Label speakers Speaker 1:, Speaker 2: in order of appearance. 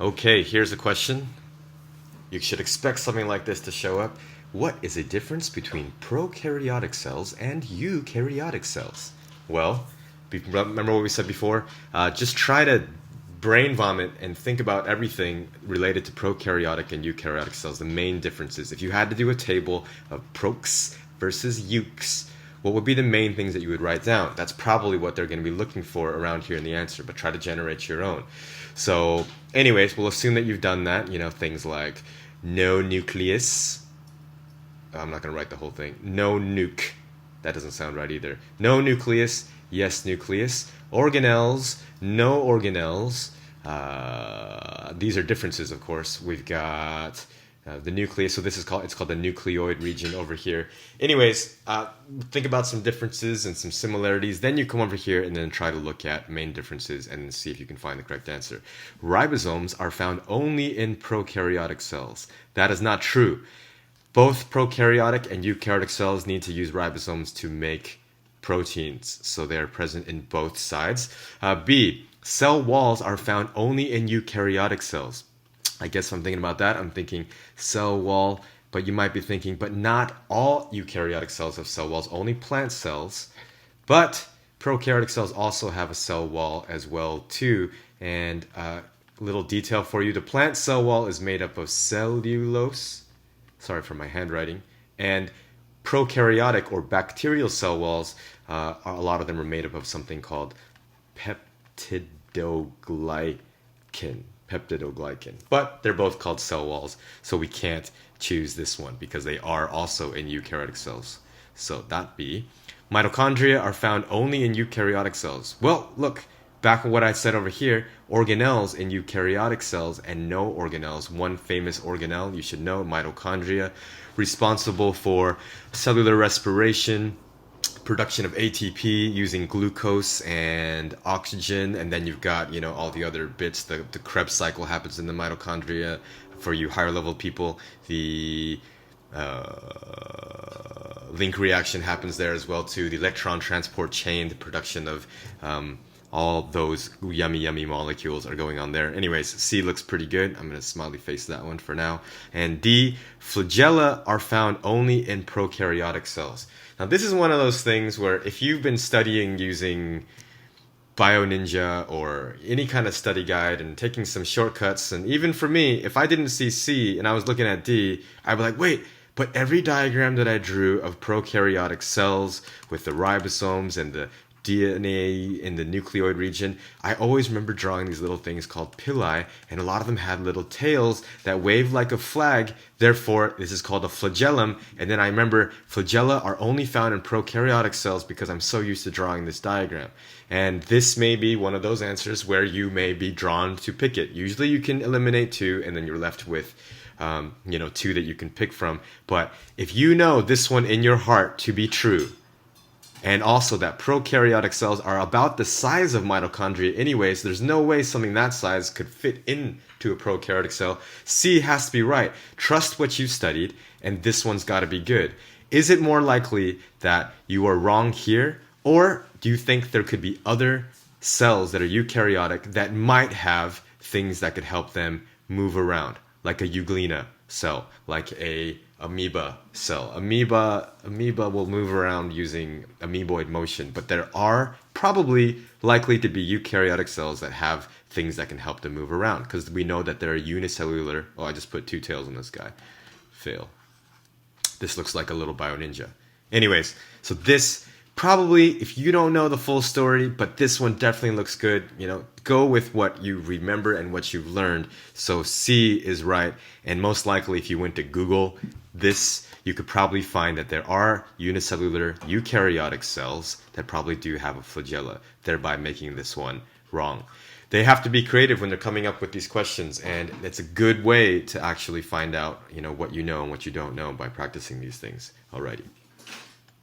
Speaker 1: Okay, here's a question. You should expect something like this to show up. What is the difference between prokaryotic cells and eukaryotic cells? Well, remember what we said before? Just try to brain vomit and think about everything related to prokaryotic and eukaryotic cells, the main differences. If you had to do a table of Proks versus Euks, what would be the main things that you would write down? That's probably what they're going to be looking for around here in the answer, but try to generate your own. So, anyways, we'll assume that you've done that. Things like no nucleus. I'm not going to write the whole thing. No nuke. That doesn't sound right either. No nucleus, yes nucleus. Organelles, no organelles. These are differences, of course. We've got the nucleus, so it's called the nucleoid region over here. Anyways, think about some differences and some similarities. Then you come over here and then try to look at main differences and see if you can find the correct answer. Ribosomes are found only in prokaryotic cells. That is not true. Both prokaryotic and eukaryotic cells need to use ribosomes to make proteins, so they are present in both sides. B, cell walls are found only in eukaryotic cells. I guess I'm thinking about that. I'm thinking cell wall, but you might be thinking, but not all eukaryotic cells have cell walls, only plant cells. But prokaryotic cells also have a cell wall as well too. And a little detail for you, the plant cell wall is made up of cellulose. Sorry for my handwriting. And prokaryotic or bacterial cell walls, a lot of them are made up of something called peptidoglycan. But they're both called cell walls, so we can't choose this one because they are also in eukaryotic cells. So that be. Mitochondria are found only in eukaryotic cells. Well, look, back on what I said over here, organelles in eukaryotic cells and no organelles. One famous organelle you should know, mitochondria, responsible for cellular respiration, production of ATP using glucose and oxygen, and then you've got all the other bits. The Krebs cycle happens in the mitochondria. For you higher level people, the link reaction happens there as well too. The electron transport chain, the production of all those yummy molecules are going on there. Anyways, C looks pretty good. I'm going to smiley face that one for now. And D, flagella are found only in prokaryotic cells. Now, this is one of those things where if you've been studying using BioNinja or any kind of study guide and taking some shortcuts, and even for me, if I didn't see C and I was looking at D, I'd be like, wait, but every diagram that I drew of prokaryotic cells with the ribosomes and the DNA in the nucleoid region, I always remember drawing these little things called pili, and a lot of them had little tails that waved like a flag. Therefore, this is called a flagellum. And then I remember flagella are only found in prokaryotic cells because I'm so used to drawing this diagram. And this may be one of those answers where you may be drawn to pick it. Usually you can eliminate two, and then you're left with two that you can pick from. But if you know this one in your heart to be true, and also that prokaryotic cells are about the size of mitochondria anyways, there's no way something that size could fit into a prokaryotic cell. C has to be right. Trust what you studied, and this one's got to be good. Is it more likely that you are wrong here, or do you think there could be other cells that are eukaryotic that might have things that could help them move around, like a euglena cell, like a amoeba cell? Amoeba will move around using amoeboid motion, but there are probably likely to be eukaryotic cells that have things that can help them move around, because we know that they're unicellular. Oh, I just put two tails on this guy. Fail. This looks like a little BioNinja. Anyways, so this probably, if you don't know the full story, but this one definitely looks good, go with what you remember and what you've learned. So C is right, and most likely if you went to Google this, you could probably find that there are unicellular eukaryotic cells that probably do have a flagella, thereby making this one wrong. They have to be creative when they're coming up with these questions, and it's a good way to actually find out, what you know and what you don't know by practicing these things. Alrighty.